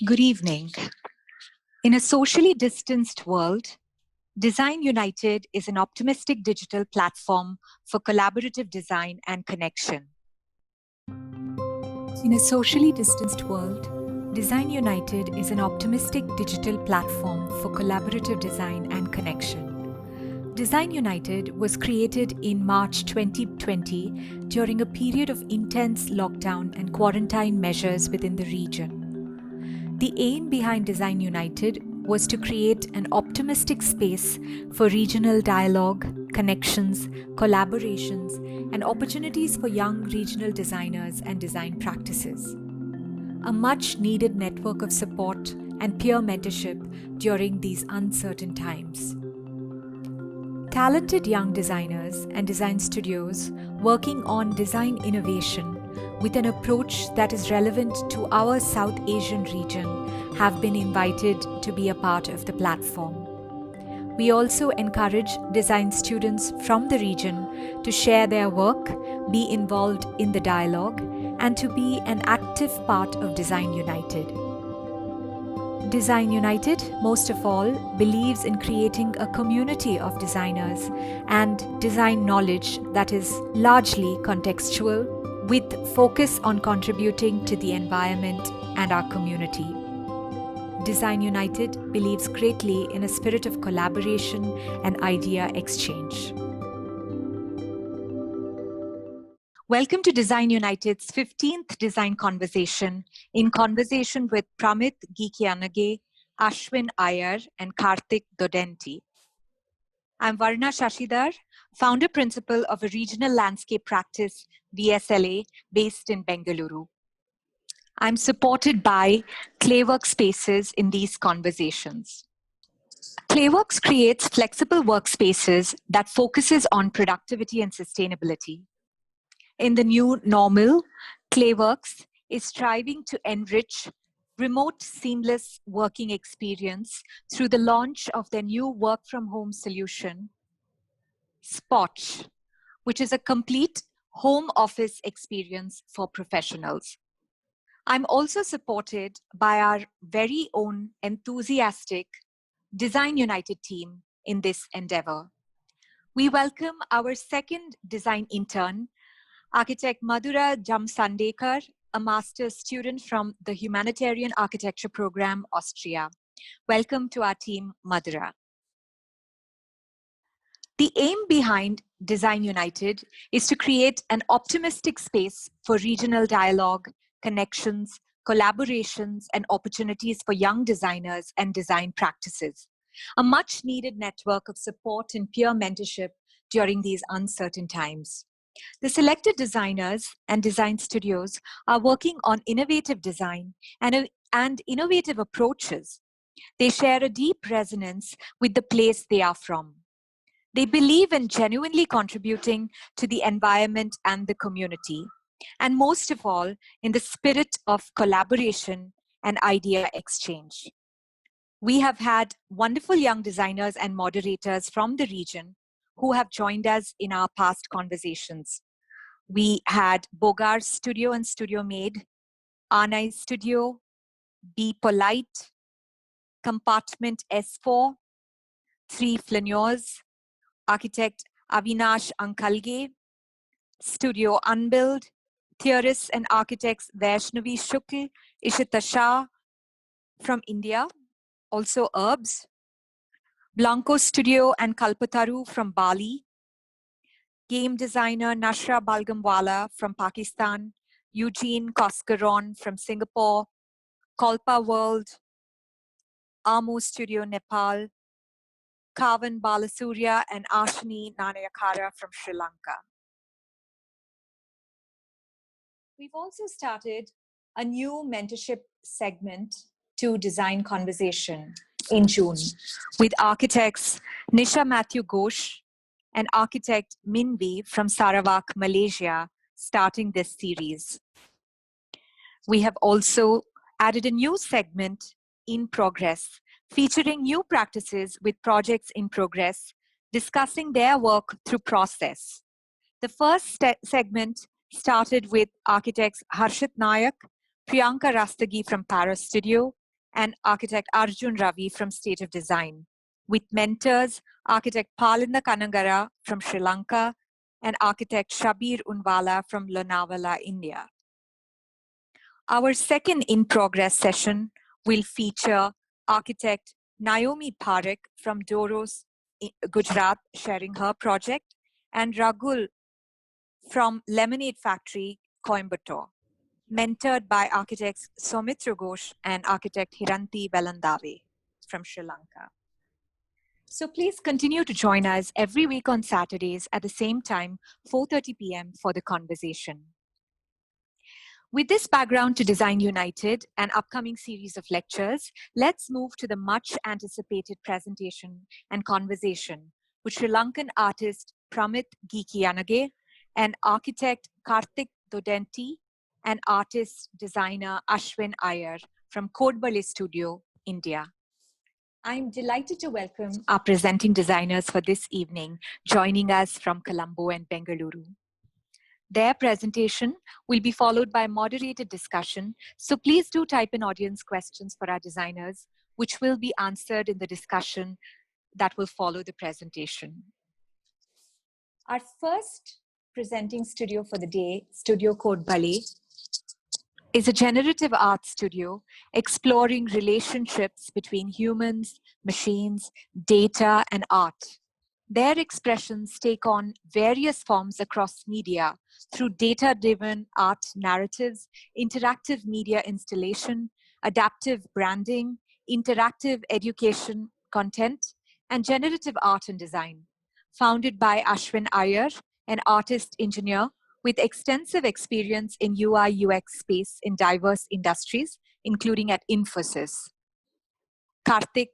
Good evening. In a socially distanced world, Design United is an optimistic digital platform for collaborative design and connection. In a socially distanced world, Design United is an optimistic digital platform for collaborative design and connection. Design United was created in March 2020 during a period of intense lockdown and quarantine measures within the region. The aim behind Design United was to create an optimistic space for regional dialogue, connections, collaborations, and opportunities for young regional designers and design practices. A much-needed network of support and peer mentorship during these uncertain times. Talented young designers and design studios working on design innovation with an approach that is relevant to our South Asian region have been invited to be a part of the platform. We also encourage design students from the region to share their work, be involved in the dialogue, and to be an active part of Design United. Design United, most of all, believes in creating a community of designers and design knowledge that is largely contextual, with focus on contributing to the environment and our community. Design United believes greatly in a spirit of collaboration and idea exchange. Welcome to Design United's 15th Design Conversation, in conversation with Pramith Geekiyanage, Ashwin Iyer, and Karthik Dondeti. I'm Varna Shashidhar, founder principal of a regional landscape practice, VSLA, based in Bengaluru. I'm supported by Clayworks Spaces in these conversations. Clayworks creates flexible workspaces that focuses on productivity and sustainability. In the new normal, Clayworks is striving to enrich remote seamless working experience through the launch of their new work-from-home solution, Spot, which is a complete home office experience for professionals. I'm also supported by our very own enthusiastic Design United team in this endeavor. We welcome our second design intern, architect Madhura Jamsandekar, a master's student from the Humanitarian Architecture Program, Austria. Welcome to our team, Madhura. The aim behind Design United is to create an optimistic space for regional dialogue, connections, collaborations, and opportunities for young designers and design practices. A much needed network of support and peer mentorship during these uncertain times. The selected designers and design studios are working on innovative design and innovative approaches. They share a deep resonance with the place they are from. They believe in genuinely contributing to the environment and the community, and most of all, in the spirit of collaboration and idea exchange. We have had wonderful young designers and moderators from the region who have joined us in our past conversations. We had Bogar's Studio and Studio Made, Anai's Studio, Be Polite, Compartment S4, Three Flaneurs, architect Avinash Ankalge, Studio Unbuild, theorists and architects Vaishnavi Shukl, Ishita Shah from India, also Herbs, Blanco Studio and Kalpataru from Bali, game designer Nashra Balgamwala from Pakistan, Eugene Koskaron from Singapore, Kalpa World, Amo Studio Nepal, Kavan Balasurya and Ashni Nanayakara from Sri Lanka. We've also started a new mentorship segment to Design Conversation in June with architects Nisha Matthew Ghosh and architect Minbi from Sarawak, Malaysia, starting this series. We have also added a new segment, In Progress, featuring new practices with projects in progress, discussing their work through process. The first segment started with architects Harshit Nayak, Priyanka Rastagi from Paris Studio, and architect Arjun Ravi from State of Design, with mentors architect Palinda Kanangara from Sri Lanka and architect Shabir Unwala from Lonavala, India. Our second in-progress session will feature architect Naomi Parekh from Doros, Gujarat, sharing her project, and Ragul from Lemonade Factory, Coimbatore, mentored by architects Soumitra Ghosh and architect Hiranti Velandave from Sri Lanka. So please continue to join us every week on Saturdays at the same time, 4:30 p.m. for the conversation. With this background to Design United, an upcoming series of lectures, let's move to the much anticipated presentation and conversation with Sri Lankan artist Pramith Geekiyanage and architect Karthik Dondeti and artist designer Ashwin Iyer from Codebalé Studio, India. I'm delighted to welcome our presenting designers for this evening, joining us from Colombo and Bengaluru. Their presentation will be followed by a moderated discussion, so please do type in audience questions for our designers, which will be answered in the discussion that will follow the presentation. Our first presenting studio for the day, Studio Codebalé, is a generative art studio exploring relationships between humans, machines, data, and art. Their expressions take on various forms across media through data-driven art narratives, interactive media installation, adaptive branding, interactive education content, and generative art and design. Founded by Ashwin Iyer, an artist engineer with extensive experience in UI UX space in diverse industries, including at Infosys. Karthik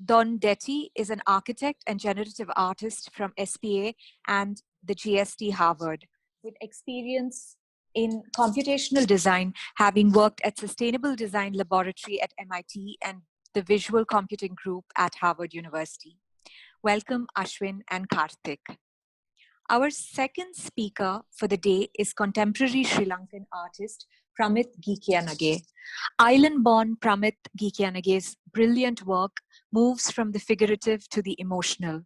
Dondeti is an architect and generative artist from SPA and the GST Harvard, with experience in computational design, having worked at Sustainable Design Laboratory at MIT and the Visual Computing Group at Harvard University. Welcome, Ashwin and Karthik. Our second speaker for the day is contemporary Sri Lankan artist Pramith Geekiyanage. Island-born Pramith Geekiyanage's brilliant work moves from the figurative to the emotional.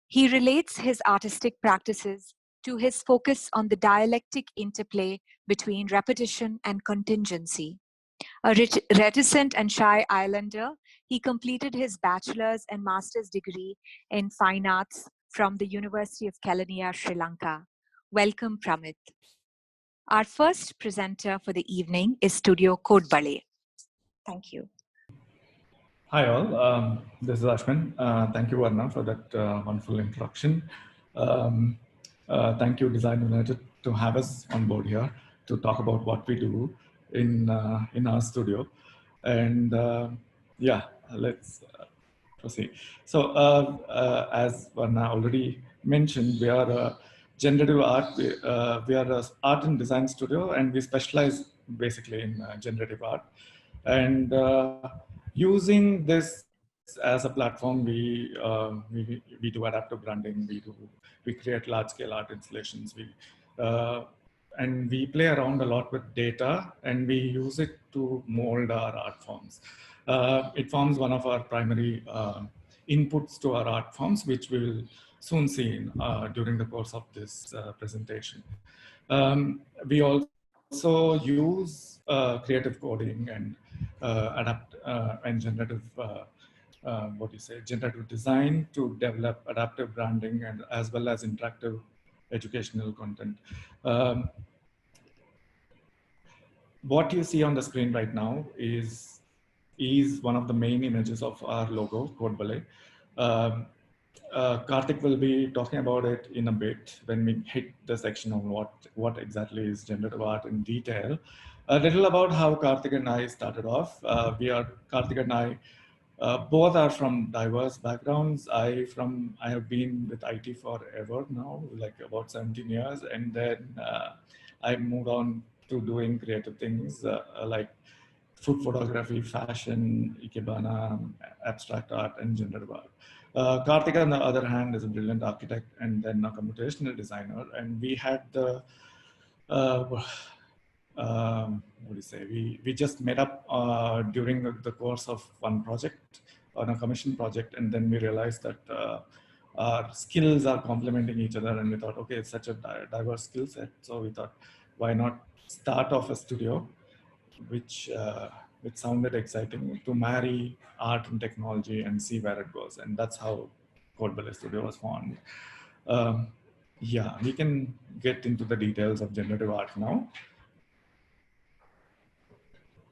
He relates his artistic practices to his focus on the dialectic interplay between repetition and contingency. A reticent and shy islander, he completed his bachelor's and master's degree in fine arts from the University of Kelaniya, Sri Lanka. Welcome, Pramith. Our first presenter for the evening is Studio Codebalé. Thank you. Hi all, this is Ashwin. Thank you, Varna, for that wonderful introduction. Thank you, Design United, to have us on board here to talk about what we do in our studio. And yeah, let's proceed. So as Varna already mentioned, we are a generative art. We are an art and design studio, and we specialize basically in generative art. And using this as a platform, we do adaptive branding. We create large-scale art installations. And we play around a lot with data, and we use it to mold our art forms. It forms one of our primary inputs to our art forms, which we will soon see during the course of this presentation. We also use creative coding and and generative generative design to develop adaptive branding and as well as interactive educational content. What you see on the screen right now is one of the main images of our logo, Codebalé. Karthik will be talking about it in a bit when we hit the section on what exactly is generative art in detail. A little about how Karthik and I started off. Karthik and I both are from diverse backgrounds. I have been with IT forever now, like about 17 years, and then I moved on to doing creative things like food photography, fashion, ikebana, abstract art, and generative art. Karthik, on the other hand, is a brilliant architect and then a computational designer, and we had the what do you say? We just met up during the course of one project, on a commission project, and then we realized that our skills are complementing each other, and we thought, okay, it's such a diverse skill set, so we thought, why not start off a studio, which sounded exciting, to marry art and technology and see where it goes, and that's how Codebalé Studio was formed. Yeah, we can get into the details of generative art now.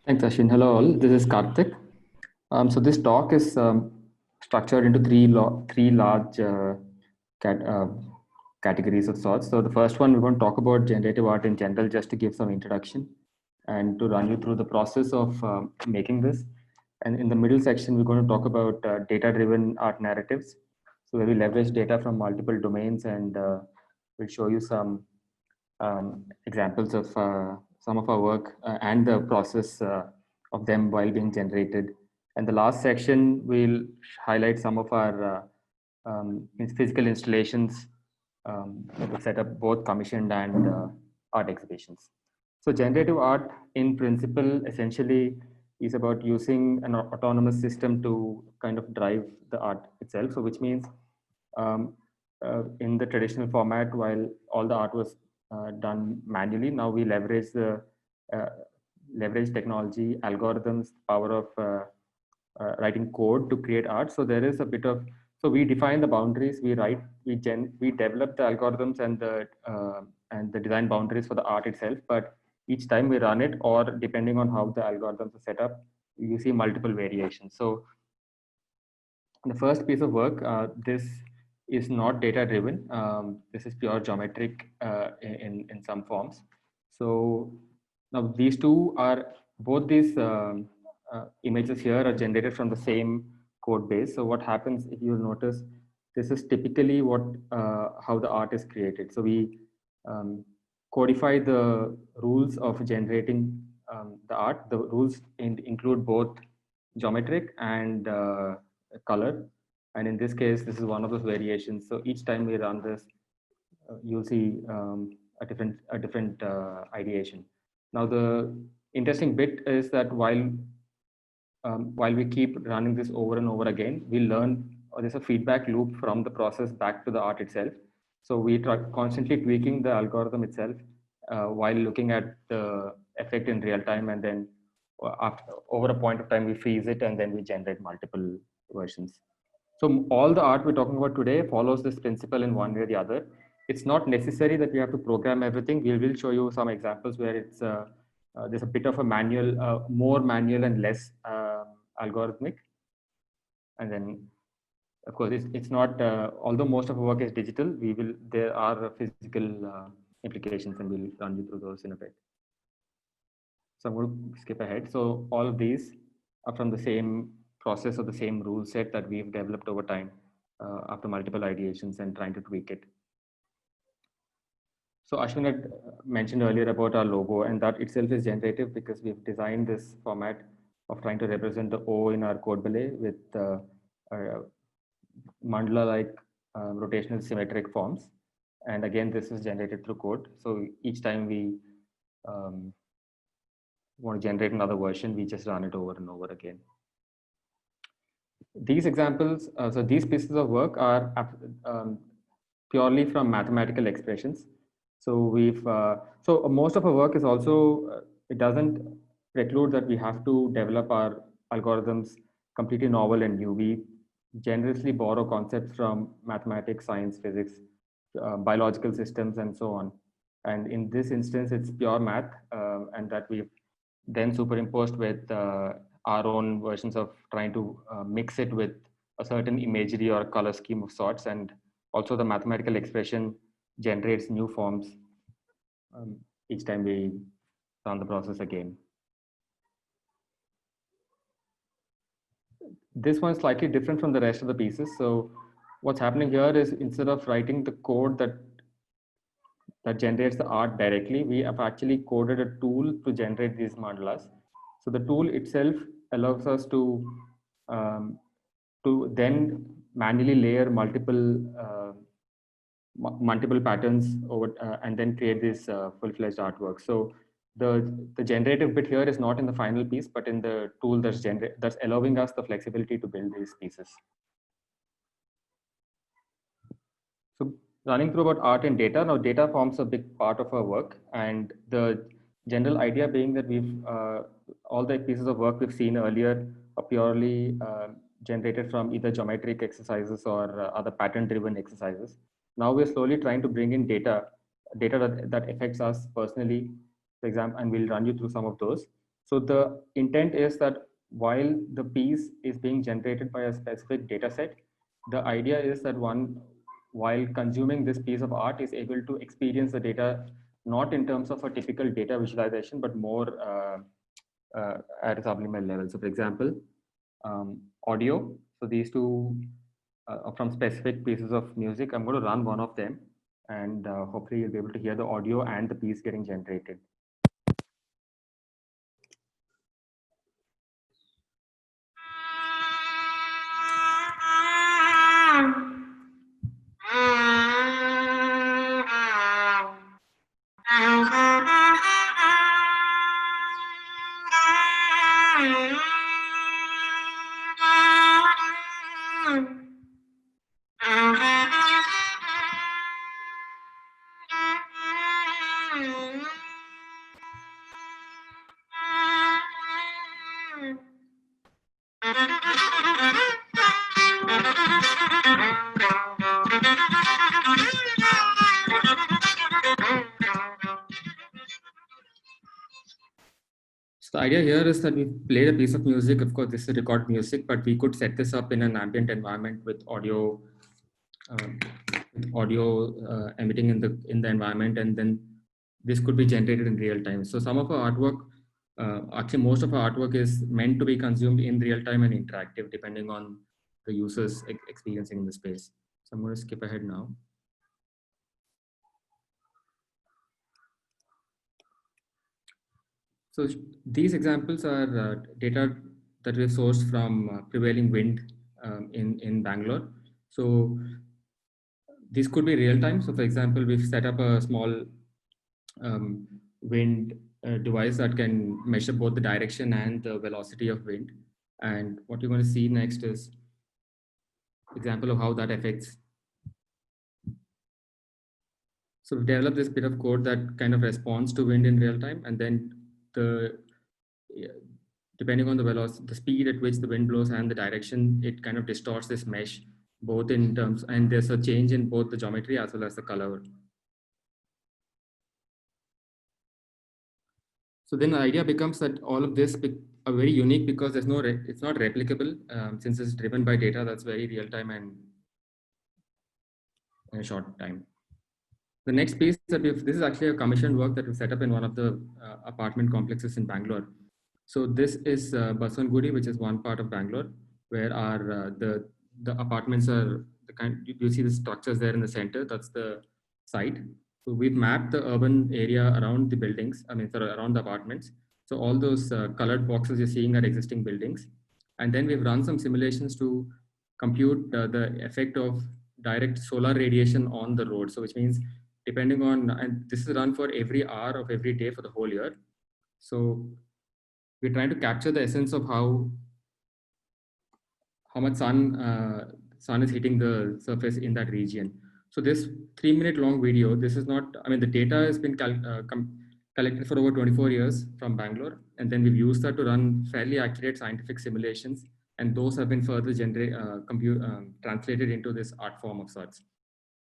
Thanks, Ashwin. Hello, all. This is Karthik. So this talk is structured into three large categories of sorts. So the first one, we're going to talk about generative art in general, just to give some introduction and to run you through the process of making this. And in the middle section, we're going to talk about data-driven art narratives. So where we leverage data from multiple domains, and we'll show you some examples of some of our work and the process of them while being generated. And the last section will highlight some of our physical installations that we set up, both commissioned and art exhibitions. So generative art in principle essentially is about using an autonomous system to kind of drive the art itself. So which means in the traditional format, while all the art was done manually, now we leverage the leverage technology, algorithms, power of writing code to create art. So there is a bit of, so we define the boundaries, we develop the algorithms and the design boundaries for the art itself. But each time we run it, or depending on how the algorithms are set up, you see multiple variations. So the first piece of work, this is not data driven. This is pure geometric in some forms. So now these two are, both these images here are generated from the same code base. So what happens, if you notice, this is typically what how the art is created. So we codify the rules of generating the art. The rules include both geometric and color. And in this case, this is one of those variations. So each time we run this, you'll see a different ideation. Now, the interesting bit is that while we keep running this over and over again, we learn, there's a feedback loop from the process back to the art itself. So we try constantly tweaking the algorithm itself while looking at the effect in real time, and then over a point of time, we freeze it, and then we generate multiple versions. So all the art we're talking about today follows this principle in one way or the other. It's not necessary that we have to program everything. We will show you some examples where it's there's a bit of a manual, more manual and less algorithmic. And then, of course, it's not, although most of our work is digital, there are physical implications, and we'll run you through those in a bit. So I'm going to skip ahead. So all of these are from the same process, or the same rule set that we've developed over time after multiple ideations and trying to tweak it. So Ashwin had mentioned earlier about our logo, and that itself is generative because we've designed this format of trying to represent the O in our Codebalé with mandala-like rotational symmetric forms. And again, this is generated through code. So each time we want to generate another version, we just run it over and over again. These examples, so these pieces of work are purely from mathematical expressions. So we've, so most of our work is also, it doesn't preclude that we have to develop our algorithms completely novel and new. We generously borrow concepts from mathematics, science, physics, biological systems, and so on. And in this instance, it's pure math, and that we've then superimposed with our own versions of trying to mix it with a certain imagery or color scheme of sorts. And also the mathematical expression generates new forms each time we run the process again. This one's slightly different from the rest of the pieces. So what's happening here is, instead of writing the code that generates the art directly, we have actually coded a tool to generate these mandalas. So the tool itself allows us to then manually layer multiple patterns over and then create this full-fledged artwork. So the generative bit here is not in the final piece, but in the tool that's allowing us the flexibility to build these pieces. So running through about art and data, now data forms a big part of our work, and the general idea being that we've all the pieces of work we've seen earlier are purely generated from either geometric exercises or other pattern-driven exercises. Now we're slowly trying to bring in data that affects us personally, for example, and we'll run you through some of those. So the intent is that while the piece is being generated by a specific data set, the idea is that one, while consuming this piece of art, is able to experience the data not in terms of a typical data visualization, but more at a subliminal level. So for example, audio. So these two from specific pieces of music, I'm going to run one of them, and hopefully you'll be able to hear the audio and the piece getting generated. So the idea here is that we played a piece of music. Of course, this is recorded music, but we could set this up in an ambient environment with audio, emitting in the environment, and then this could be generated in real time. So some of our artwork, actually most of our artwork is meant to be consumed in real time and interactive, depending on the users experiencing the space. So I'm going to skip ahead now. So these examples are data that we sourced from prevailing wind in Bangalore. So this could be real time. So for example, we've set up a small wind device that can measure both the direction and the velocity of wind. And what you're going to see next is example of how that affects. So we've developed this bit of code that kind of responds to wind in real time, and then depending on the velocity, the speed at which the wind blows and the direction, it kind of distorts this mesh, both in terms, and there's a change in both the geometry as well as the color. So then the idea becomes that all of this are very unique because there's no, it's not replicable since it's driven by data that's very real time and in a short time. The next piece that this is actually a commissioned work that we set up in one of the apartment complexes in Bangalore. So this is Baswangudi, which is one part of Bangalore, where our the apartments are the kind. You see the structures there in the center. That's the site. So we've mapped the urban area around the buildings. I mean, sorry, around the apartments. So all those colored boxes you're seeing are existing buildings, and then we've run some simulations to compute the effect of direct solar radiation on the road. So which means depending on, and this is run for every hour of every day for the whole year. So we're trying to capture the essence of how much sun is hitting the surface in that region. So this 3-minute long video, this is not, I mean, the data has been collected for over 24 years from Bangalore. And then we've used that to run fairly accurate scientific simulations. And those have been further translated into this art form of sorts.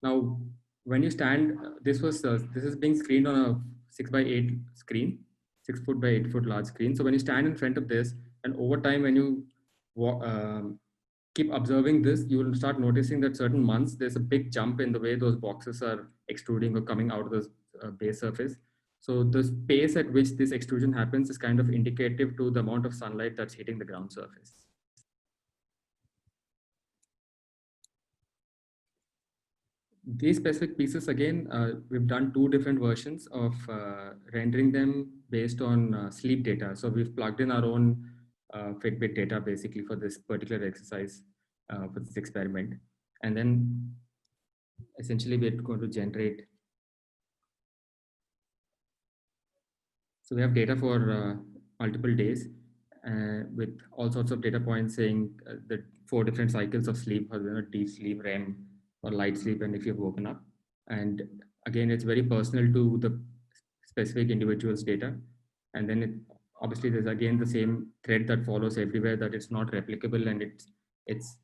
Now, when you stand, this is being screened on a 6x8 screen, 6 foot by 8 foot large screen. So when you stand in front of this, and over time, when you keep observing this, you will start noticing that certain months, there's a big jump in the way those boxes are extruding or coming out of the base surface. So the pace at which this extrusion happens is kind of indicative to the amount of sunlight that's hitting the ground surface. These specific pieces, again, we've done 2 different versions of rendering them based on sleep data. So we've plugged in our own Fitbit data basically for this particular exercise, for this experiment. And then essentially we're going to generate So we have data for multiple days with all sorts of data points saying the 4 different cycles of sleep, or deep sleep, REM, or light sleep, and if you've woken up. And again, it's very personal to the specific individual's data. And then obviously there's again the same thread that follows everywhere, that it's not replicable, and it's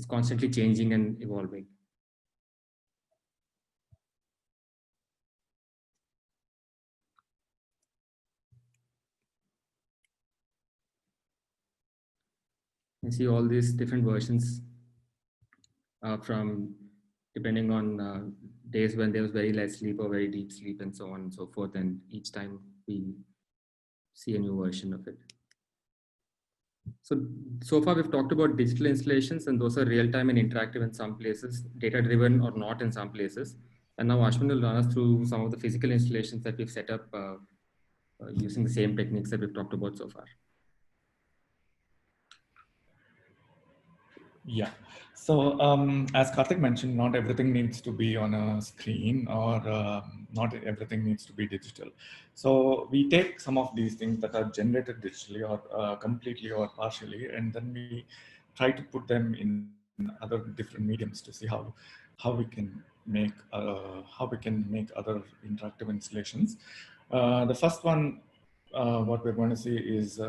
constantly changing and evolving. You see all these different versions from depending on days when there was very less sleep or very deep sleep and so on and so forth. And each time we see a new version of it. So far we've talked about digital installations, and those are real-time and interactive in some places, data-driven or not in some places. And now Ashwin will run us through some of the physical installations that we've set up using the same techniques that we've talked about so far. Yeah. So as Karthik mentioned, not everything needs to be on a screen, or not everything needs to be digital. So we take some of these things that are generated digitally or completely or partially, and then we try to put them in other different mediums to see how we can make other interactive installations. The first one, what we're going to see is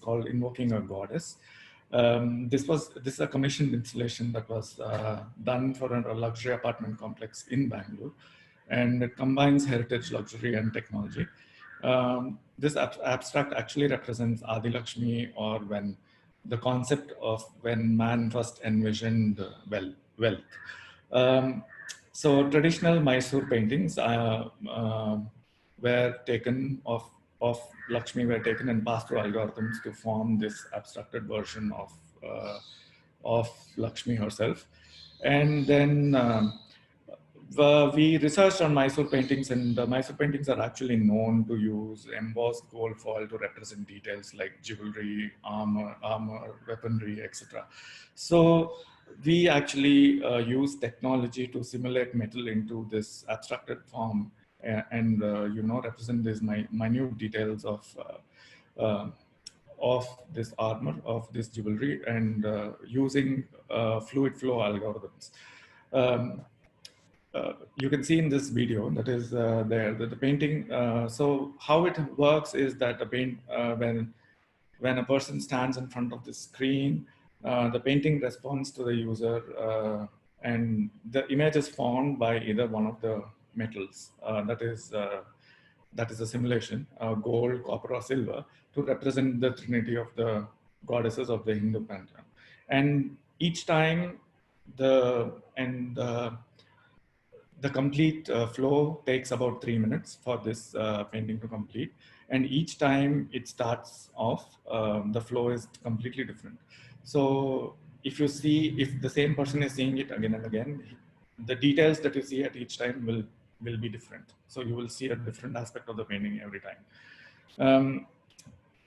called Invoking a Goddess. This is a commissioned installation that was done for a luxury apartment complex in Bangalore, and it combines heritage, luxury, and technology. This abstract actually represents Adi Lakshmi, or when the concept of when man first envisioned wealth. So traditional Mysore paintings were taken of Lakshmi were taken and passed through algorithms to form this abstracted version of Lakshmi herself. And then we researched on Mysore paintings, and the Mysore paintings are actually known to use embossed gold foil to represent details like jewelry, armor, weaponry, etc. So we actually use technology to simulate metal into this abstracted form, and represent these minute details of this armor, of this jewelry, and using fluid flow algorithms. You can see in this video that is there that the painting. So how it works is that the paint when a person stands in front of the screen, the painting responds to the user, and the image is formed by either one of the metals. That is a simulation, gold, copper, or silver, to represent the trinity of the goddesses of the Hindu pantheon. And each time the complete flow takes about 3 minutes for this painting to complete. And each time it starts off, the flow is completely different. So if you see, if the same person is seeing it again and again, the details that you see at each time will be different. So you will see a different aspect of the painting every time.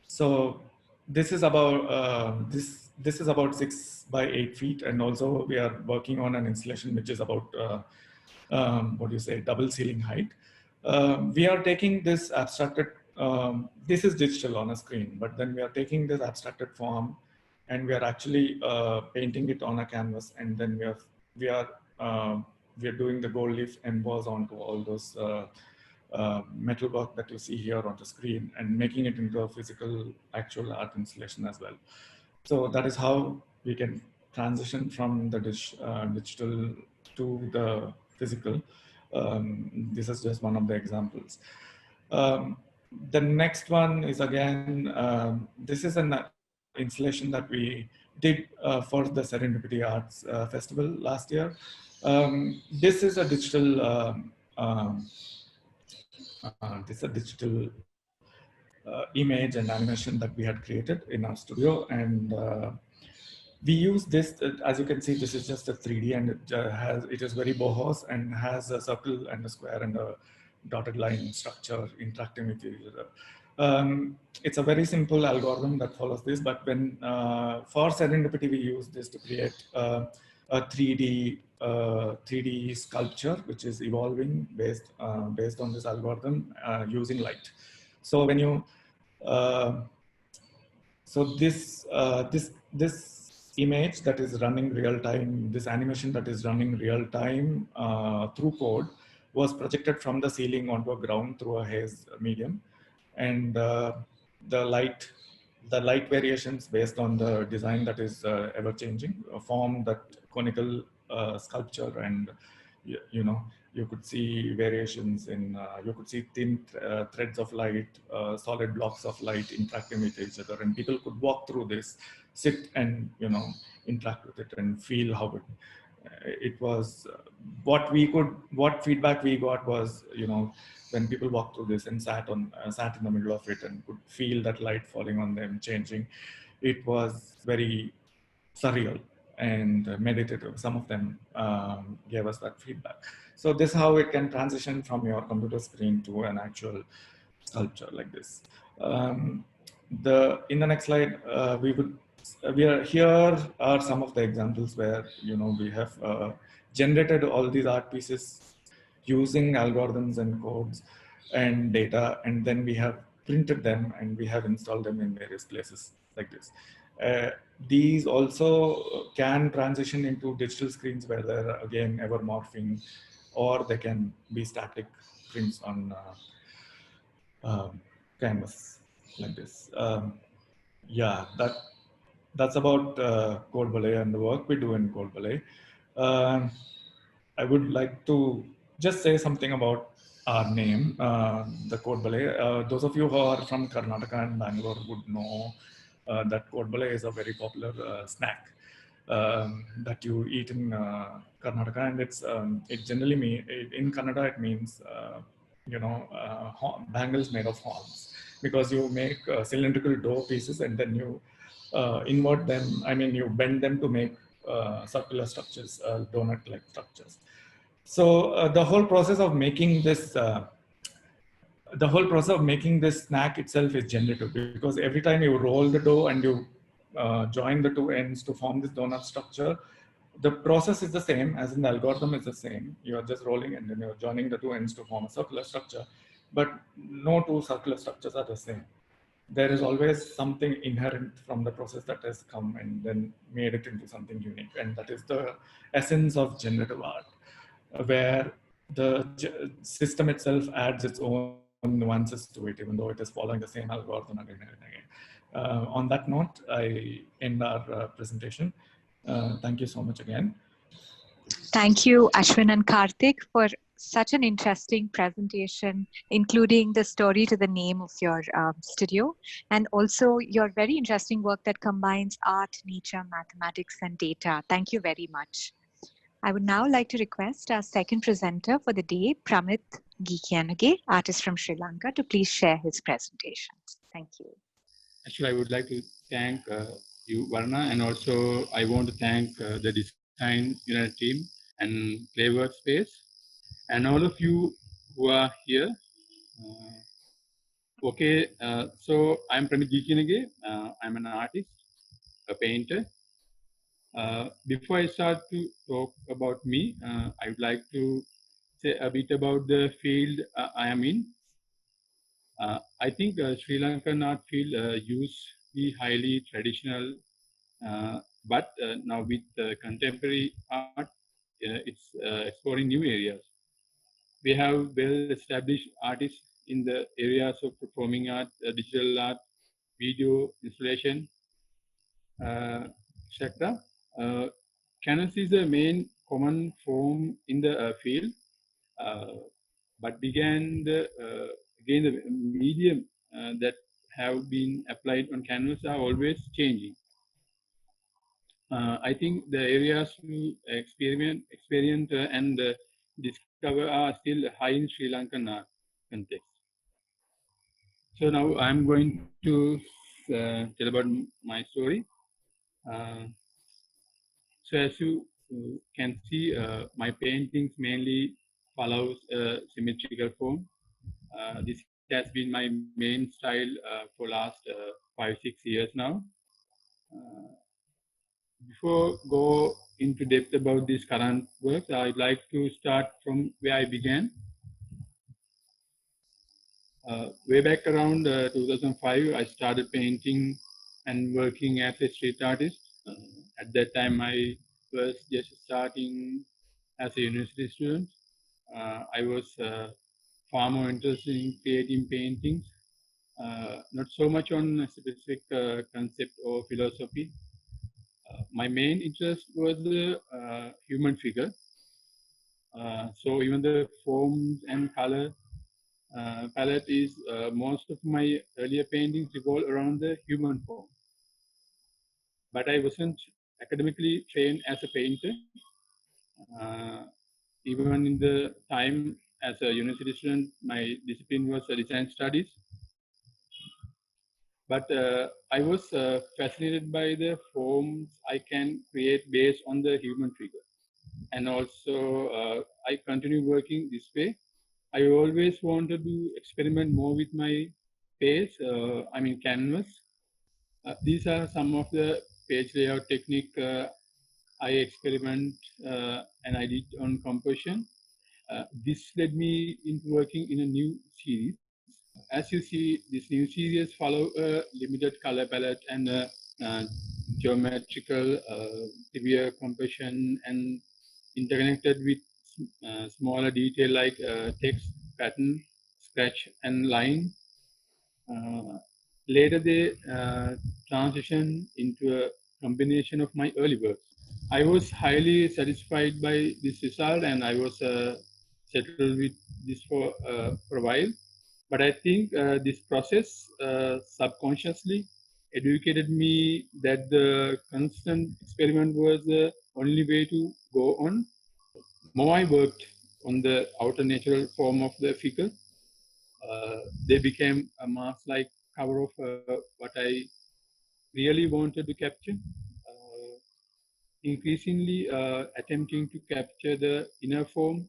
So this is about this is about 6 by 8 feet, and also we are working on an installation which is about double ceiling height. We are taking this abstracted, this is digital on a screen, but then we are taking this abstracted form and we are actually painting it on a canvas, and then we are doing the gold leaf emboss onto all those metal work that you see here on the screen, and making it into a physical actual art installation as well. So that is how we can transition from the digital to the physical. This is just one of the examples. The next one is again, this is an installation that we did for the Serendipity Arts Festival last year. This is a digital image and animation that we had created in our studio, and we use this, as you can see, this is just a 3D, and it is very bohos and has a circle and a square and a dotted line structure interacting with each other. It's a very simple algorithm that follows this, but when for Serendipity, we use this to create a 3D sculpture, which is evolving based on this algorithm using light. So when you so this image that is running real time, this animation that is running real time through code was projected from the ceiling onto a ground through a haze medium, and the light variations based on the design that is ever changing form that conical sculpture, and you know, you could see variations in, you could see thin threads of light, solid blocks of light interacting with each other, and people could walk through this, sit and, you know, interact with it and feel how it was. What feedback we got was, you know, when people walked through this and sat in the middle of it and could feel that light falling on them, changing, it was very surreal and meditative. Some of them gave us that feedback. So this is how it can transition from your computer screen to an actual sculpture like this. In the next slide, here are some of the examples where, you know, we have generated all these art pieces using algorithms and codes and data, and then we have printed them and we have installed them in various places like this. These also can transition into digital screens where they're again ever morphing, or they can be static prints on canvas like this. Yeah, that's about Codebalé and the work we do in Codebalé. I would like to just say something about our name, the Codebalé. Those of you who are from Karnataka and Bangalore would know that Codebalé is a very popular snack that you eat in Karnataka, and it generally in Kannada it means you know, bangles made of horns, because you make cylindrical dough pieces and then you invert them. I mean, you bend them to make circular structures, donut-like structures. So the whole process of making this snack itself is generative, because every time you roll the dough and you join the two ends to form this donut structure, the process is the same, as in the algorithm is the same. You are just rolling and then you're joining the two ends to form a circular structure, but no two circular structures are the same. There is always something inherent from the process that has come and then made it into something unique. And that is the essence of generative art, where the system itself adds its own nuances to it, even though it is following the same algorithm again and again. On that note, I end our presentation. Thank you so much again. Thank you, Ashwin and Karthik, for such an interesting presentation, including the story to the name of your studio, and also your very interesting work that combines art, nature, mathematics, and data. Thank you very much. I would now like to request our second presenter for the day, Pramith Geekiyanage, artist from Sri Lanka, to please share his presentation. Thank you. Actually, I would like to thank you, Varna, and also I want to thank the Design United team and Clever Space, and all of you who are here. So I'm Pramith Geekiyanage. I'm an artist, a painter. Before I start to talk about me, I would like to say a bit about the field I am in. I think Sri Lankan art field used to be highly traditional, but now with contemporary art, it's exploring new areas. We have well-established artists in the areas of performing art, digital art, video installation, etc. Canvas is the main common form in the field, but the medium that have been applied on canvas are always changing. I think the areas to experiment and discover are still high in Sri Lankan context. So now I'm going to tell about my story. So as you can see, my paintings mainly follows a symmetrical form. This has been my main style for last 5-6 years now. Before go into depth about this current work, I'd like to start from where I began. Way back around 2005, I started painting and working as a street artist. At that time, I was just starting as a university student. I was far more interested in creating paintings, not so much on a specific concept or philosophy. My main interest was the human figure. So even the forms and color palette is most of my earlier paintings revolve around the human form. But I wasn't academically trained as a painter. Even in the time as a university student, my discipline was design studies. But I was fascinated by the forms I can create based on the human figure. And also, I continue working this way. I always wanted to experiment more with my page, canvas. These are some of the page layout technique I experiment and I did on composition. This led me into working in a new series. As you see, this new series follow a limited color palette and a geometrical severe composition and interconnected with smaller detail like text, pattern, scratch, and line. Later, they transitioned into a combination of my early works. I was highly satisfied by this result, and I was settled with this for a while. But I think this process subconsciously educated me that the constant experiment was the only way to go on. More I worked on the outer natural form of the figure, they became a mask-like cover of what I really wanted to capture. Increasingly attempting to capture the inner form,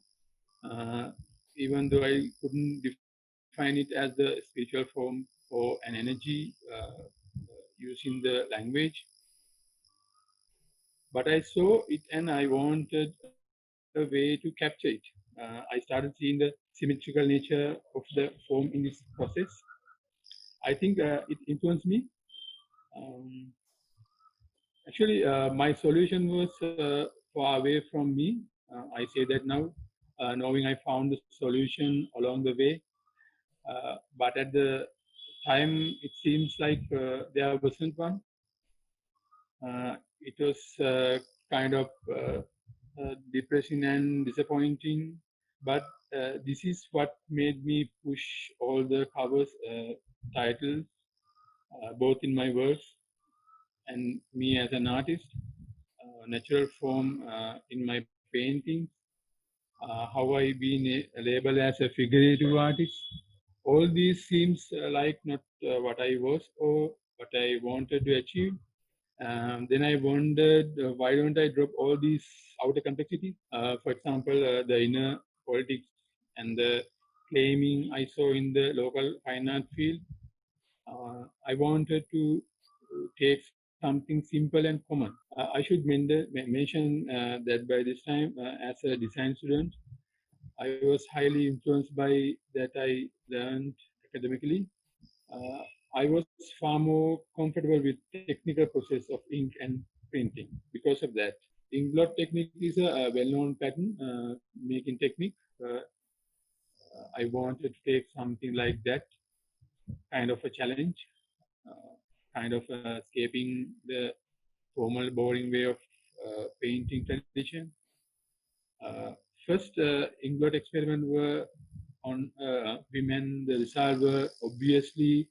even though I couldn't define it as the spiritual form or an energy using the language. But I saw it and I wanted a way to capture it. I started seeing the symmetrical nature of the form in this process. I think it influenced me. Actually, my solution was far away from me. I say that now, knowing I found the solution along the way. But at the time, it seems like there wasn't one. It was kind of depressing and disappointing. But this is what made me push all the covers, titles, both in my works and me as an artist, natural form in my paintings, how I been labeled as a figurative artist. All these seems like not what I was or what I wanted to achieve. Then I wondered, why don't I drop all these outer complexity? For example, the inner politics and the claiming I saw in the local fine art field. I wanted to take something simple and common. I should mention that by this time, as a design student, I was highly influenced by that I learned academically. I was far more comfortable with technical process of ink and printing because of that. Ink blot technique is a well-known pattern making technique. I wanted to take something like that, kind of a challenge, kind of escaping the formal boring way of painting tradition. First ink blot experiment were on women. The results were obviously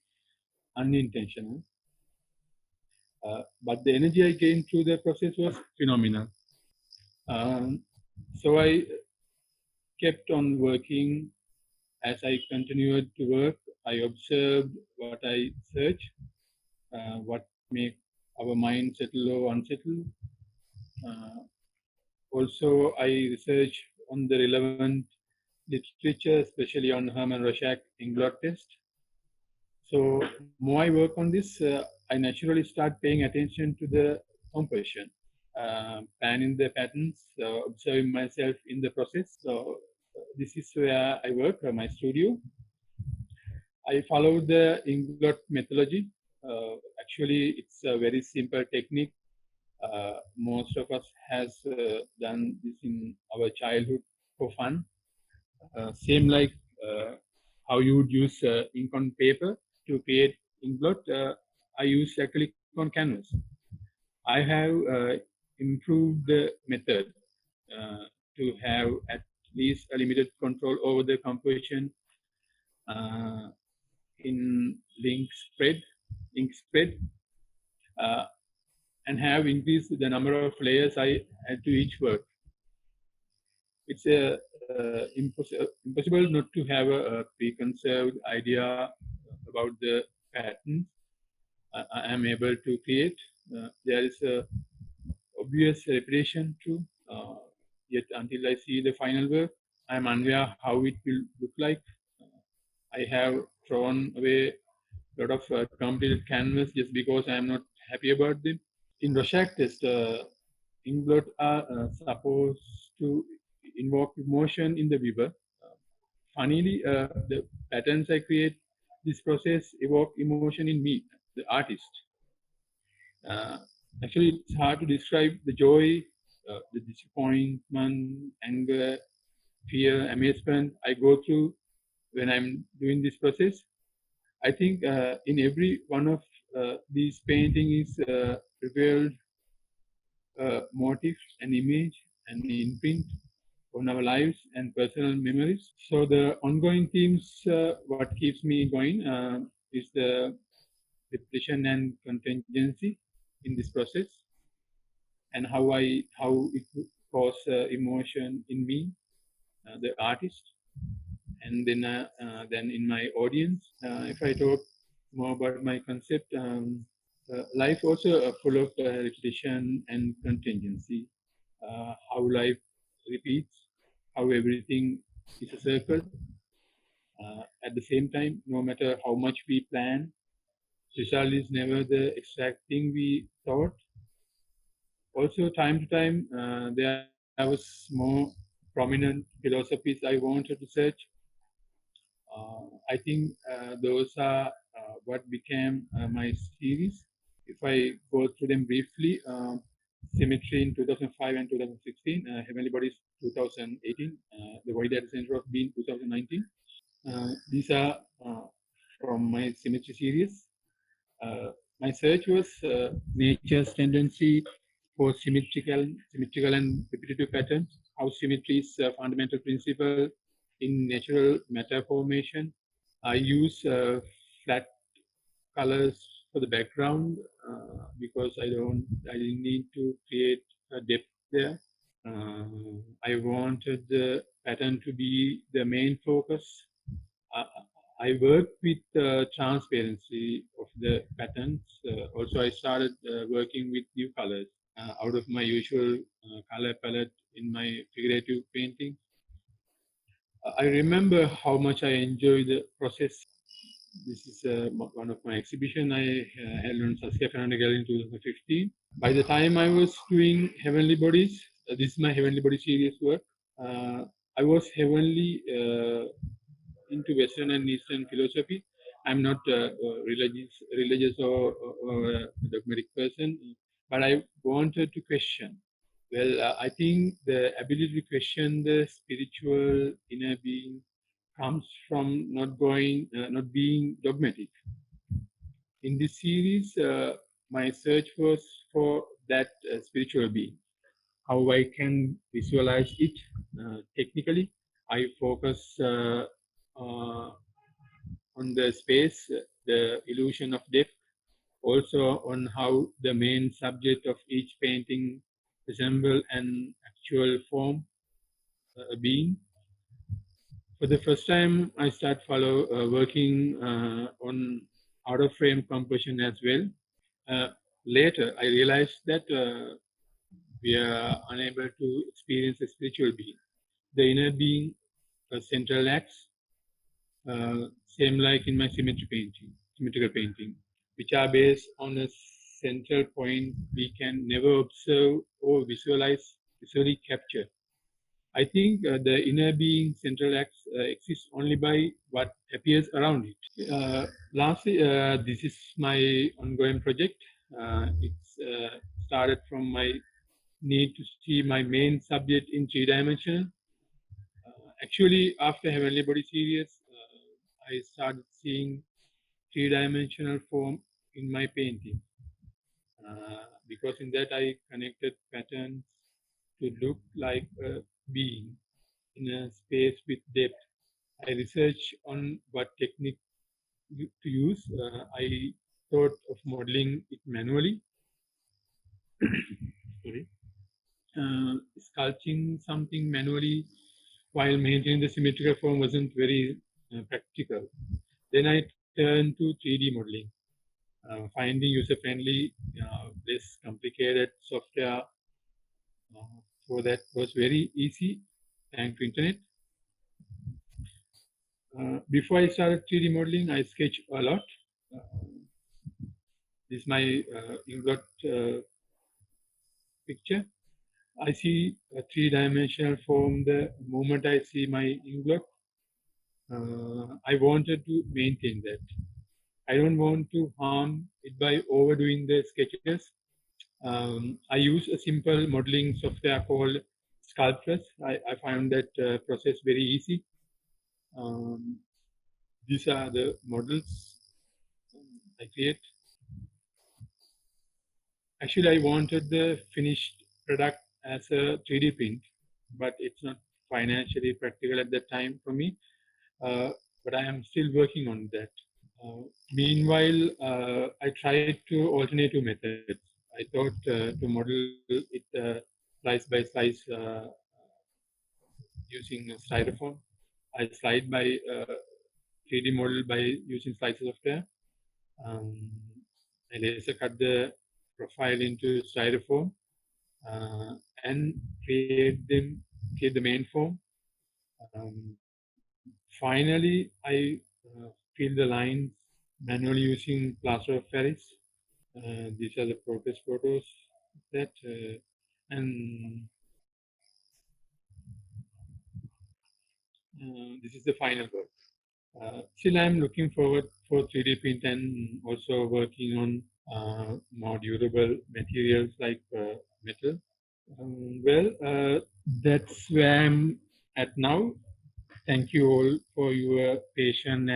unintentional. But the energy I gained through the process was phenomenal. So I kept on working. As I continued to work, I observed what I search, what make our mind settle or unsettle. Also, I research on the relevant literature, especially on Herman Rorschach ink blot test. So more I work on this, I naturally start paying attention to the composition, planning the patterns, observing myself in the process. So this is where I work, my studio. I follow the inkblot methodology. Actually, it's a very simple technique. Most of us has done this in our childhood for fun. Same like how you would use ink on paper to create inkblot. I use acrylic on canvas. I have improved the method to have at least a limited control over the composition in ink spread, and have increased the number of layers I add to each work. It's impossible not to have a preconceived idea about the patterns I am able to create. There is a obvious repetition too, yet until I see the final work, I am unaware how it will look like. I have thrown away a lot of completed canvas just because I am not happy about them. In Rorschach test, inkblot are supposed to invoke emotion in the viewer. Funnily, the patterns I create this process evoke emotion in me, the artist. Actually, it's hard to describe the joy, the disappointment, anger, fear, amazement I go through when I'm doing this process. I think in every one of these paintings is revealed motif, an image, an imprint on our lives and personal memories. So the ongoing themes, what keeps me going is the repetition and contingency in this process, and how it causes emotion in me, the artist, and then in my audience. If I talk more about my concept, life also full of repetition and contingency. How life repeats, how everything is a circle. At the same time, no matter how much we plan, result is never the exact thing we thought. Also, time to time, there was more prominent philosophies I wanted to search. I think those are what became my series. If I go through them briefly, Symmetry in 2005 and 2016, Heavenly Bodies 2018, The Void at the Center of Being 2019. These are from my Symmetry series. My search was nature's tendency for symmetrical and repetitive patterns, how symmetry is a fundamental principle in natural matter formation. I use flat colors for the background because I didn't need to create a depth there. I wanted the pattern to be the main focus. I worked with transparency of the patterns. Also, I started working with new colors out of my usual color palette in my figurative painting. I remember how much I enjoy the process. This is one of my exhibition I held on Saskia Fernanda Gallery in 2015. By the time I was doing Heavenly Bodies, this is my Heavenly Body series work, I was heavily into Western and Eastern philosophy. I'm not religious or a dogmatic person, but I wanted to question. Well, I think the ability to question the spiritual inner being comes from not being dogmatic. In this series, my search was for that spiritual being. How I can visualize it technically. I focus on the space, the illusion of depth, also on how the main subject of each painting resemble an actual form, a being. For the first time, I start working on out-of-frame composition as well. Later, I realized that we are unable to experience a spiritual being. The inner being, a central axe, same like in my symmetrical painting, which are based on a central point we can never observe or visually capture. I think the inner being central acts exists only by what appears around it. Lastly, this is my ongoing project. It's started from my need to see my main subject in three-dimensional. Actually, after Heavenly Body series, I started seeing three-dimensional form in my painting. Because in that I connected patterns to look like a being in a space with depth. I researched on what technique to use. I thought of modeling it manually. Sorry. Sculpting something manually while maintaining the symmetrical form wasn't very practical. Then I turned to 3D modeling. Finding user-friendly, less complicated software for that was very easy thanks to internet. Before I started 3D modeling, I sketched a lot. This is my ingot picture. I see a three-dimensional form the moment I see my ingot. I wanted to maintain that. I don't want to harm it by overdoing the sketches. I use a simple modeling software called Sculptress. I find that process very easy. These are the models I create. Actually, I wanted the finished product as a 3D print, but it's not financially practical at that time for me. But I am still working on that. Meanwhile, I tried to alternative methods. I thought to model it slice by slice using styrofoam. I slide by 3D model by using slices of there. I laser cut the profile into styrofoam and create the main form. Finally, I fill the lines manually using plaster of Paris. These are the progress photos that and this is the final work. Still, I'm looking forward for 3D print and also working on more durable materials like metal. That's where I'm at now. Thank you all for your patience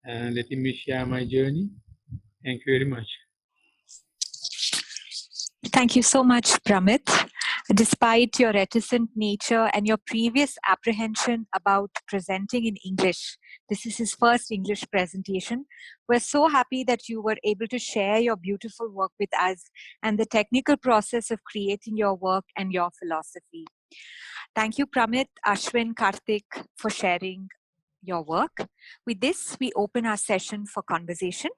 and letting me share my journey. Thank you very much. Thank you so much, Pramith. Despite your reticent nature and your previous apprehension about presenting in English, this is his first English presentation. We're so happy that you were able to share your beautiful work with us and the technical process of creating your work and your philosophy. Thank you, Pramith, Ashwin, Karthik, for sharing your work. With this, we open our session for conversation.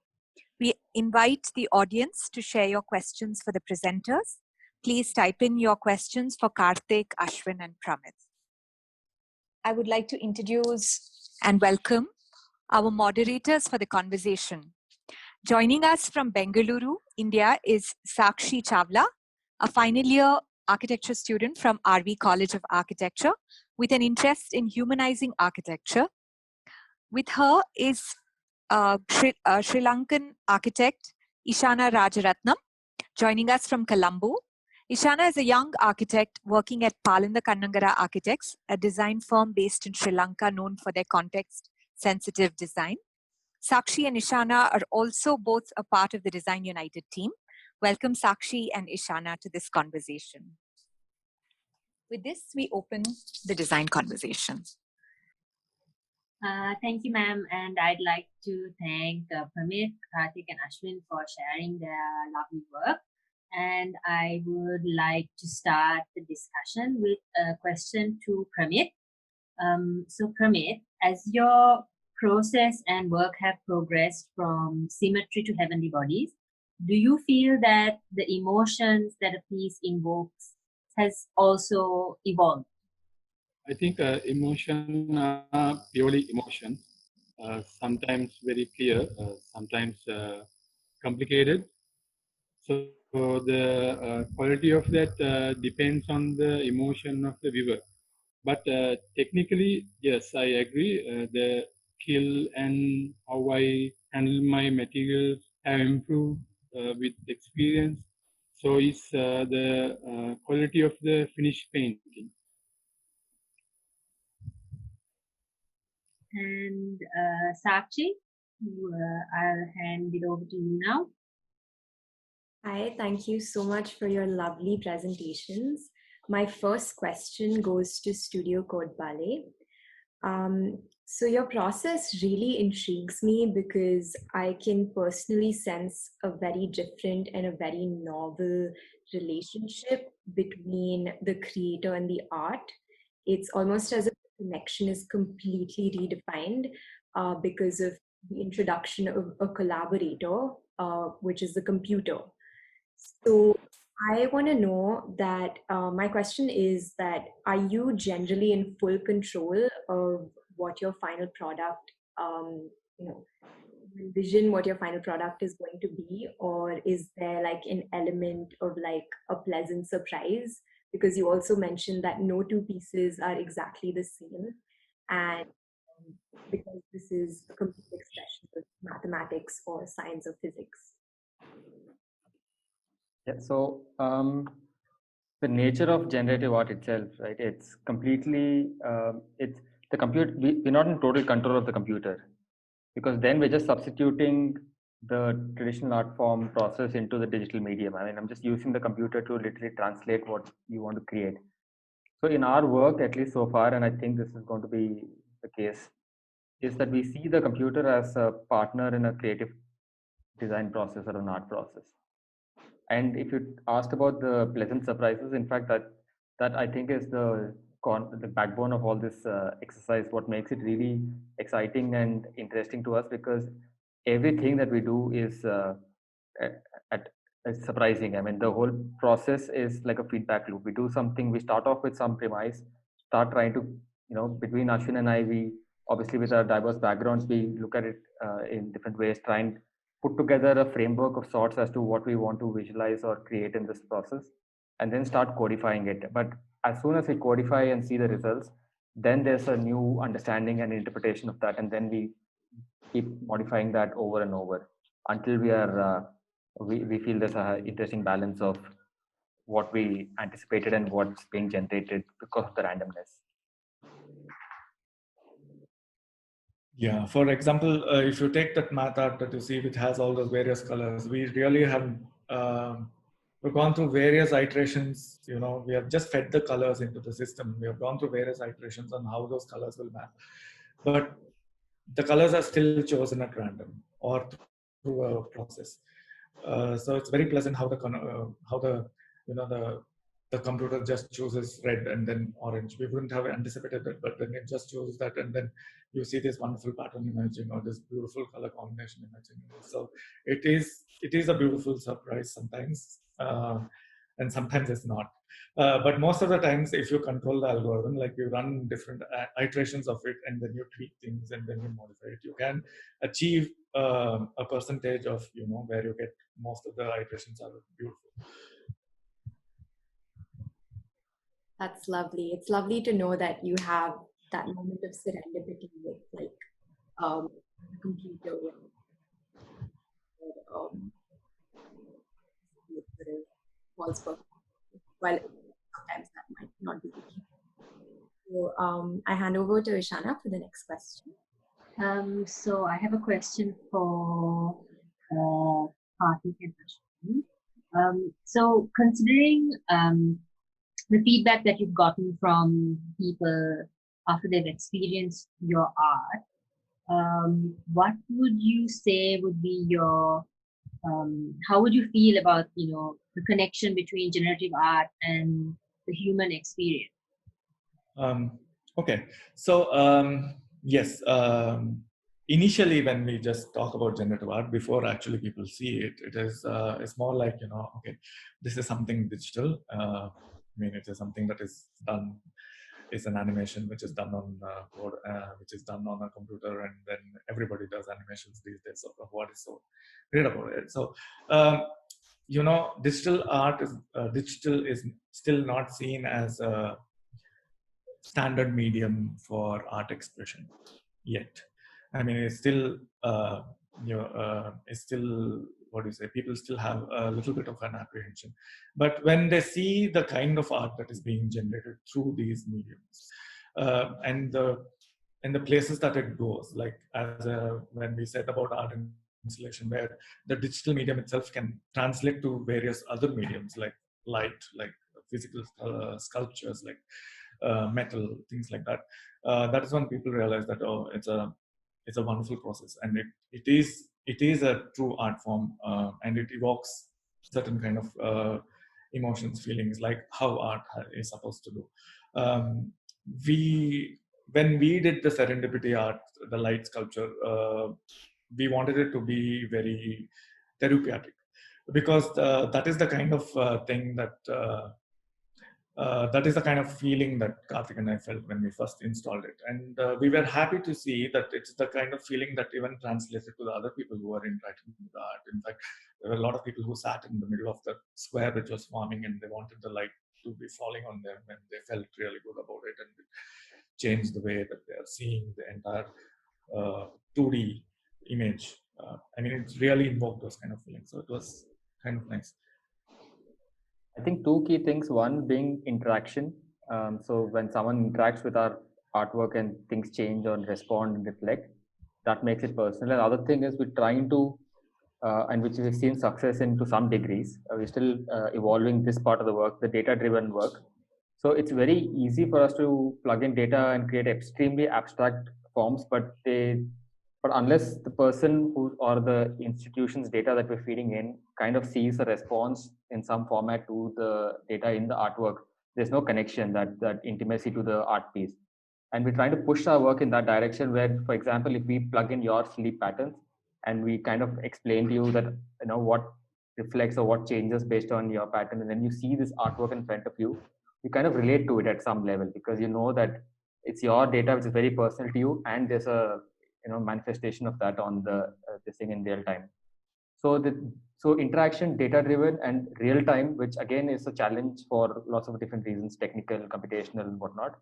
We invite the audience to share your questions for the presenters. Please type in your questions for Karthik, Ashwin, and Pramith. I would like to introduce and welcome our moderators for the conversation. Joining us from Bengaluru, India is Saakshi Chawla, a final year architecture student from RV College of Architecture with an interest in humanizing architecture. With her is Sri Lankan architect Ishana Rajaratnam, joining us from Colombo. Ishana is a young architect working at Palinda Kannangara Architects, a design firm based in Sri Lanka known for their context-sensitive design. Saakshi and Ishana are also both a part of the Design United team. Welcome Saakshi and Ishana to this conversation. With this, we open the design conversation. Thank you, ma'am. And I'd like to thank Pramith, Karthik, and Ashwin for sharing their lovely work. And I would like to start the discussion with a question to Pramith. So Pramith, as your process and work have progressed from symmetry to heavenly bodies, do you feel that the emotions that a piece invokes has also evolved? I think emotion are purely emotion, sometimes very clear, sometimes complicated. So the quality of that depends on the emotion of the viewer. But technically, yes, I agree. The skill and how I handle my materials have improved with experience. So is the quality of the finished painting. And Saakshi, I'll hand it over to you now. Hi, thank you so much for your lovely presentations. My first question goes to Studio Codebalé. So your process really intrigues me because I can personally sense a very different and a very novel relationship between the creator and the art. It's almost as if the connection is completely redefined because of the introduction of a collaborator, which is the computer. So I want to know that my question is that are you generally in full control of what your final product, you know, envision what your final product is going to be, or is there like an element of like a pleasant surprise? Because you also mentioned that no two pieces are exactly the same, and because this is a complete expression of mathematics or science or physics. Yeah, so the nature of generative art itself, right? It's completely, it's the computer, we're not in total control of the computer, because then we're just substituting the traditional art form process into the digital medium. I mean, I'm just using the computer to literally translate what you want to create. So in our work, at least so far, and I think this is going to be the case, is that we see the computer as a partner in a creative design process or an art process. And if you asked about the pleasant surprises, in fact, that I think is the backbone of all this exercise. What makes it really exciting and interesting to us, because everything that we do is it's surprising. I mean, the whole process is like a feedback loop. We do something. We start off with some premise, start trying to, between Ashwin and I, we obviously with our diverse backgrounds, we look at it in different ways, try and put together a framework of sorts as to what we want to visualize or create in this process, and then start codifying it. But as soon as we codify and see the results, then there's a new understanding and interpretation of that, and then we keep modifying that over and over until we are we feel there's an interesting balance of what we anticipated and what's being generated because of the randomness. Yeah, for example, if you take that math art that you see, which has all those various colors, we really have we've gone through various iterations. We have just fed the colors into the system. We have gone through various iterations on how those colors will map, but the colors are still chosen at random or through a process. So it's very pleasant how the computer just chooses red and then orange. We wouldn't have anticipated that, but then it just chooses that, and then you see this wonderful pattern emerging or this beautiful color combination emerging. So it is a beautiful surprise sometimes, and sometimes it's not. But most of the times, if you control the algorithm, like you run different iterations of it, and then you tweak things and then you modify it, you can achieve a percentage of where you get most of the iterations are beautiful. That's lovely. It's lovely to know that you have that moment of serendipity with the computer. Well, sometimes that might not be the case. So I hand over to Ishana for the next question. So I have a question for Karthik and Ashwin. So considering the feedback that you've gotten from people after they've experienced your art, what would you say would be your, how would you feel about, the connection between generative art and the human experience? Okay, so yes, initially when we just talk about generative art, before actually people see it, it's more like, okay, this is something digital. I mean, it is something that is done, is an animation which is done on code, which is done on a computer, and then everybody does animations these days. So what is so great about it? So digital art is digital is still not seen as standard medium for art expression yet. I mean, it's still, it's still, what do you say, people still have a little bit of an apprehension. But when they see the kind of art that is being generated through these mediums, and the places that it goes, like when we said about art installation, where the digital medium itself can translate to various other mediums like light, like physical sculptures, like metal, things like that. That is when people realize that, oh, it's a wonderful process, and it is a true art form, and it evokes certain kind of emotions, feelings, like how art is supposed to do. When we did the serendipity art, the light sculpture, we wanted it to be very therapeutic, because that is the kind of thing that is the kind of feeling that Karthik and I felt when we first installed it. And we were happy to see that it's the kind of feeling that even translated to the other people who are interacting with the art. In fact, there were a lot of people who sat in the middle of the square which was forming, and they wanted the light to be falling on them, and they felt really good about it, and it changed the way that they are seeing the entire 2D image. I mean, it really invoked those kind of feelings. So it was kind of nice. I think two key things. One being interaction. So when someone interacts with our artwork and things change or respond and reflect, that makes it personal. And the other thing is we're trying to, and which we've seen success in to some degrees. We're still evolving this part of the work, the data-driven work. So it's very easy for us to plug in data and create extremely abstract forms, but unless the person who or the institution's data that we're feeding in kind of sees a response in some format to the data in the artwork, there's no connection, that intimacy to the art piece. And we're trying to push our work in that direction where, for example, if we plug in your sleep patterns and we kind of explain to you that, you know, what reflects or what changes based on your pattern, and then you see this artwork in front of you, you kind of relate to it at some level, because you know that it's your data which is very personal to you, and there's a manifestation of that on the this thing in real time. So interaction, data driven, and real time, which again is a challenge for lots of different reasons, technical, computational, and whatnot.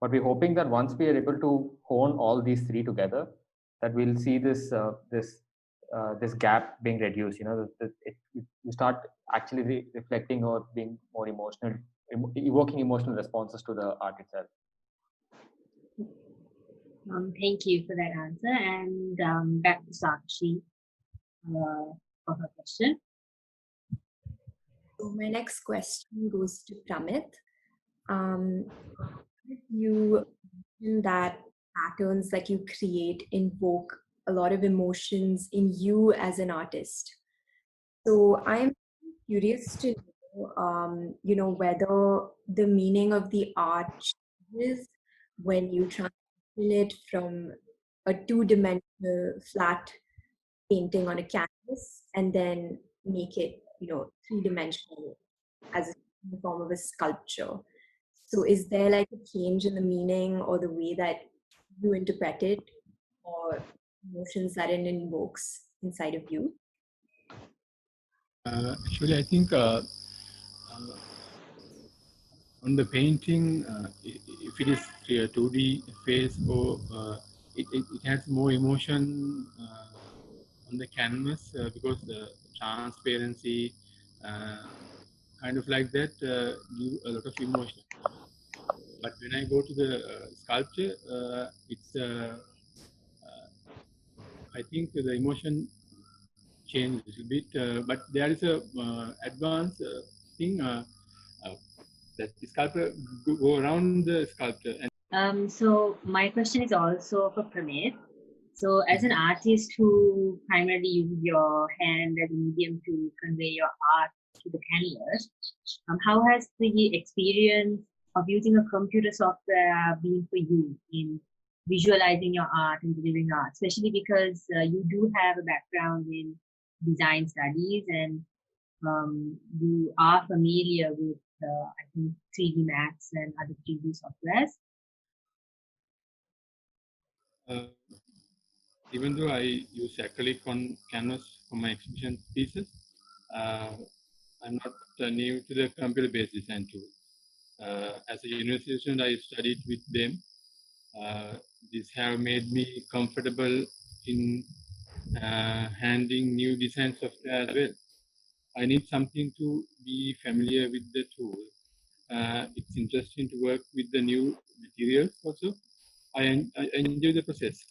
But we're hoping that once we are able to hone all these three together, that we'll see this gap being reduced. You start actually reflecting or being more emotional, evoking emotional responses to the art itself. Thank you for that answer. And back to Saakshi for her question. So my next question goes to Pramith. You mentioned that patterns that you create invoke a lot of emotions in you as an artist. So I'm curious to know, whether the meaning of the art changes when you transition it from a two-dimensional flat painting on a canvas and then make it, three-dimensional as in the form of a sculpture. So is there like a change in the meaning or the way that you interpret it, or emotions that it invokes inside of you? Actually, I think on the painting, if it is a 2D phase, or it has more emotion on the canvas, because the transparency, kind of like that, give a lot of emotion. But when I go to the sculpture, it's I think the emotion changes a little bit, but there is a advanced thing that the sculptor go around the sculpture. And so my question is also for Pramith. So as an artist who primarily uses your hand as a medium to convey your art to the canvas, how has the experience of using a computer software been for you in visualizing your art and delivering art, especially because you do have a background in design studies, and you are familiar with, I think, 3D Max and other 3D softwares? Even though I use acrylic on canvas for my exhibition pieces, I'm not new to the computer-based design tool. As a university student, I studied with them. This have made me comfortable in handling new design software as well. I need something to be familiar with the tool. It's interesting to work with the new materials also. I enjoy the process.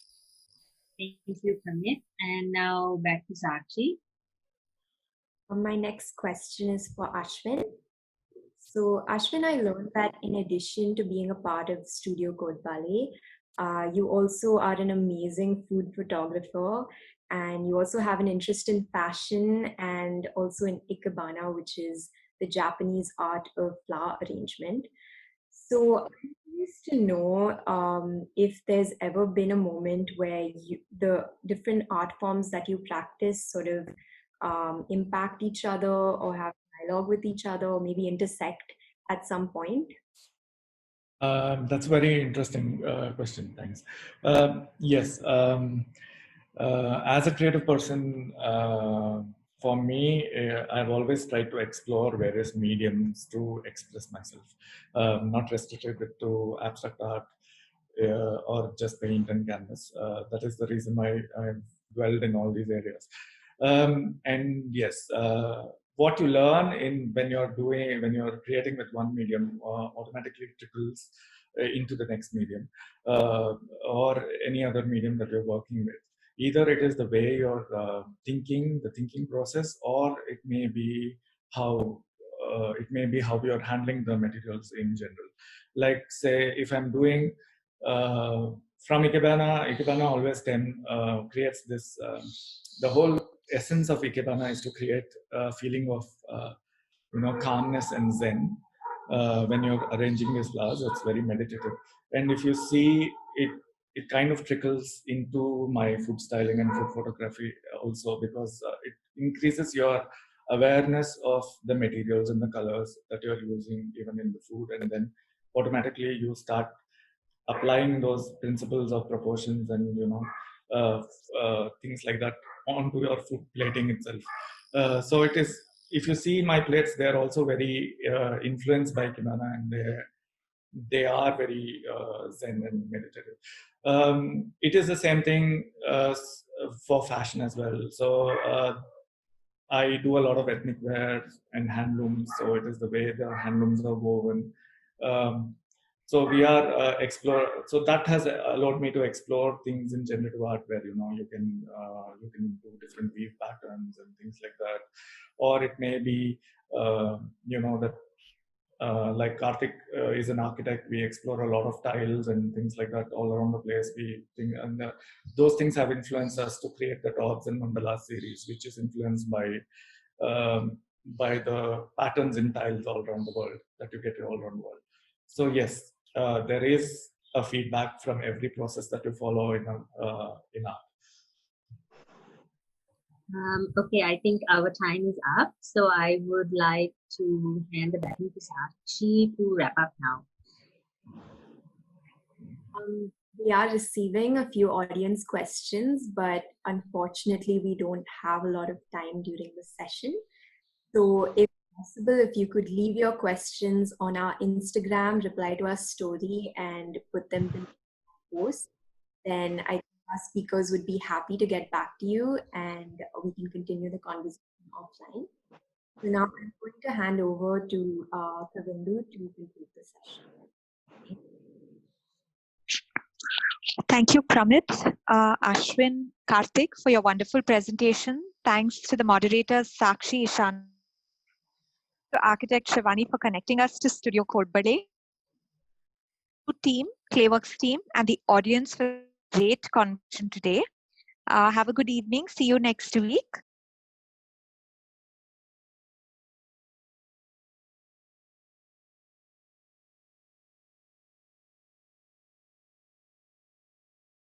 Thank you, Pramith. And now back to Saakshi. My next question is for Ashwin. So Ashwin, I learned that in addition to being a part of Studio Codebalé, you also are an amazing food photographer, and you also have an interest in fashion and also in ikebana, which is the Japanese art of flower arrangement. So I'm curious to know if there's ever been a moment where the different art forms that you practice sort of impact each other or have dialogue with each other or maybe intersect at some point? That's a very interesting question. Thanks. Yes, as a creative person, for me, I've always tried to explore various mediums to express myself, not restricted to abstract art or just paint and canvas. That is the reason why I've dwelled in all these areas. And yes, what you learn when you're creating with one medium automatically trickles into the next medium or any other medium that you're working with. Either it is the way you're thinking, the thinking process, or it may be how you're handling the materials in general. Like say, if I'm doing from Ikebana always creates this. The whole essence of Ikebana is to create a feeling of calmness and zen when you're arranging these flowers. It's very meditative, and if you see it, it kind of trickles into my food styling and food photography also, because it increases your awareness of the materials and the colors that you're using even in the food, and then automatically you start applying those principles of proportions and things like that onto your food plating itself. So it is, if you see my plates, they're also very influenced by Kimana, and they are very zen and meditative. It is the same thing for fashion as well. So I do a lot of ethnic wear and handlooms, so it is the way the handlooms are woven. So we are so that has allowed me to explore things in generative art, where you can do different weave patterns and things like that, or it may be that like Karthik is an architect. We explore a lot of tiles and things like that all around the place. And those things have influenced us to create the Dogs and Mandala series, which is influenced by the patterns in tiles all around the world that you get all around the world. So yes, there is a feedback from every process that you follow in art. Okay, I think our time is up. So I would like to hand the baton to Saakshi to wrap up now. We are receiving a few audience questions, but unfortunately we don't have a lot of time during the session. So if possible, if you could leave your questions on our Instagram, reply to our story and put them in the post, then I think our speakers would be happy to get back to you and we can continue the conversation offline. So now I'm going to hand over to Kavindu to conclude the session. Thank you, Pramith, Ashwin, Karthik, for your wonderful presentation. Thanks to the moderators, Saakshi, Ishan, to architect Shivani for connecting us to Studio Codebalé, team, Clayworks team, and the audience for great conversation today. Have a good evening. See you next week.